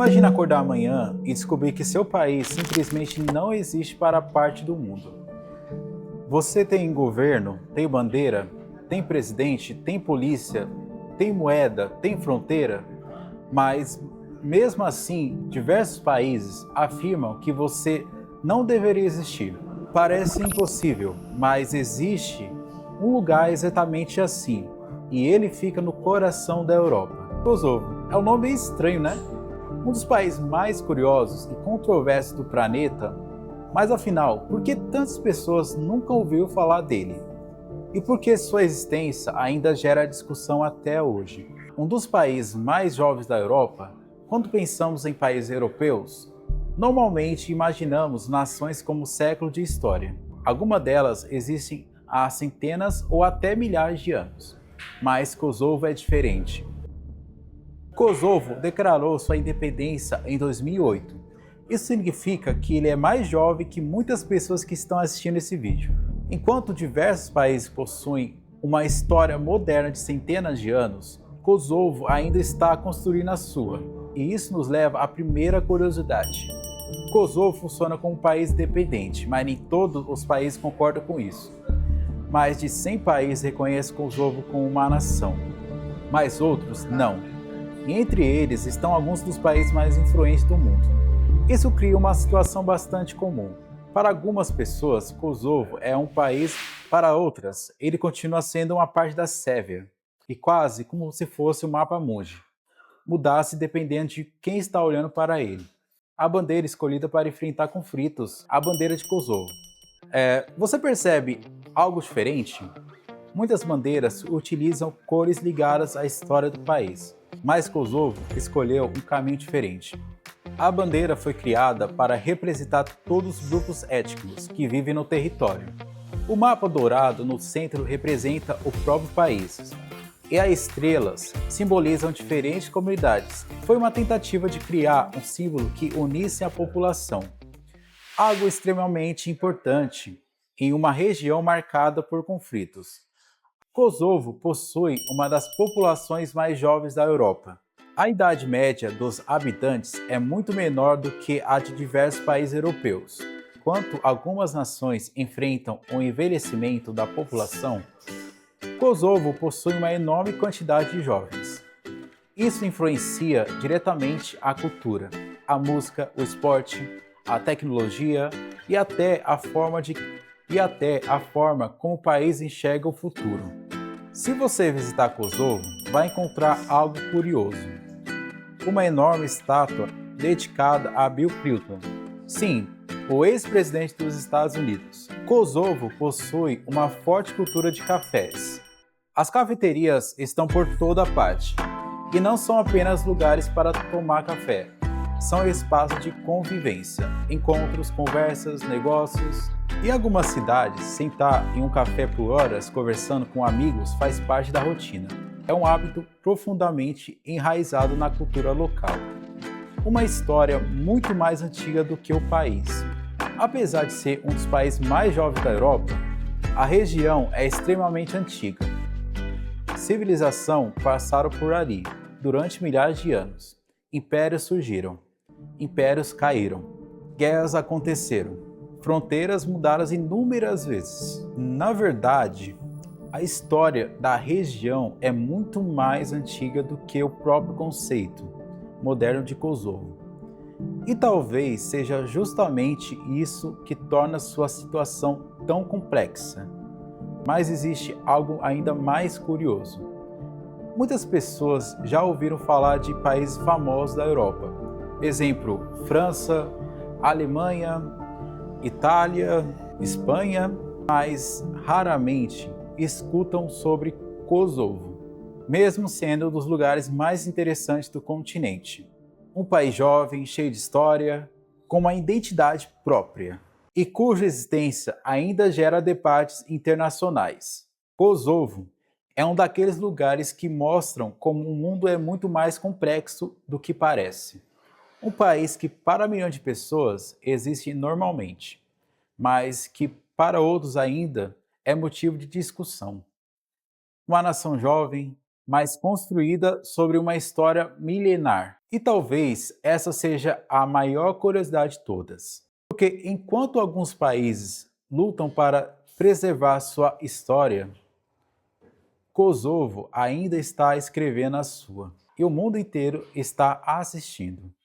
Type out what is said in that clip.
Imagina acordar amanhã e descobrir que seu país simplesmente não existe para parte do mundo. Você tem governo, tem bandeira, tem presidente, tem polícia, tem moeda, tem fronteira, mas mesmo assim, diversos países afirmam que você não deveria existir. Parece impossível, mas existe um lugar exatamente assim, e ele fica no coração da Europa. Kosovo. É um nome estranho, né? Um dos países mais curiosos e controversos do planeta, mas afinal, por que tantas pessoas nunca ouviram falar dele? E por que sua existência ainda gera discussão até hoje? Um dos países mais jovens da Europa, quando pensamos em países europeus, normalmente imaginamos nações como séculos de história. Algumas delas existem há centenas ou até milhares de anos, mas Kosovo é diferente. Kosovo declarou sua independência em 2008. Isso significa que ele é mais jovem que muitas pessoas que estão assistindo esse vídeo. Enquanto diversos países possuem uma história moderna de centenas de anos, Kosovo ainda está construindo a sua. E isso nos leva à primeira curiosidade. Kosovo funciona como um país independente, mas nem todos os países concordam com isso. Mais de 100 países reconhecem Kosovo como uma nação, mas outros não. E entre eles estão alguns dos países mais influentes do mundo. Isso cria uma situação bastante comum. Para algumas pessoas, Kosovo é um país, para outras, ele continua sendo uma parte da Sérvia, e quase como se fosse o mapa mundi. Mudasse dependendo de quem está olhando para ele. A bandeira escolhida para enfrentar conflitos, a bandeira de Kosovo. Você percebe algo diferente? Muitas bandeiras utilizam cores ligadas à história do país, mas Kosovo escolheu um caminho diferente. A bandeira foi criada para representar todos os grupos étnicos que vivem no território. O mapa dourado no centro representa o próprio país, e as estrelas simbolizam diferentes comunidades. Foi uma tentativa de criar um símbolo que unisse a população, algo extremamente importante em uma região marcada por conflitos. Kosovo possui uma das populações mais jovens da Europa. A idade média dos habitantes é muito menor do que a de diversos países europeus. Enquanto algumas nações enfrentam o envelhecimento da população, Kosovo possui uma enorme quantidade de jovens. Isso influencia diretamente a cultura, a música, o esporte, a tecnologia e até a forma como o país enxerga o futuro. Se você visitar Kosovo, vai encontrar algo curioso. Uma enorme estátua dedicada a Bill Clinton. Sim, o ex-presidente dos Estados Unidos. Kosovo possui uma forte cultura de cafés. As cafeterias estão por toda parte. E não são apenas lugares para tomar café. São espaços de convivência, encontros, conversas, negócios. Em algumas cidades, sentar em um café por horas conversando com amigos faz parte da rotina. É um hábito profundamente enraizado na cultura local. Uma história muito mais antiga do que o país. Apesar de ser um dos países mais jovens da Europa, a região é extremamente antiga. Civilizações passaram por ali durante milhares de anos. Impérios surgiram, impérios caíram, guerras aconteceram. Fronteiras mudaram inúmeras vezes. Na verdade, a história da região é muito mais antiga do que o próprio conceito moderno de Kosovo. E talvez seja justamente isso que torna sua situação tão complexa. Mas existe algo ainda mais curioso. Muitas pessoas já ouviram falar de países famosos da Europa. Exemplo, França, Alemanha, Itália, Espanha, mas raramente escutam sobre Kosovo, mesmo sendo um dos lugares mais interessantes do continente. Um país jovem, cheio de história, com uma identidade própria, e cuja existência ainda gera debates internacionais. Kosovo é um daqueles lugares que mostram como o mundo é muito mais complexo do que parece. Um país que para milhões de pessoas existe normalmente, mas que para outros ainda é motivo de discussão. Uma nação jovem, mas construída sobre uma história milenar. E talvez essa seja a maior curiosidade de todas. Porque enquanto alguns países lutam para preservar sua história, Kosovo ainda está escrevendo a sua. E o mundo inteiro está assistindo.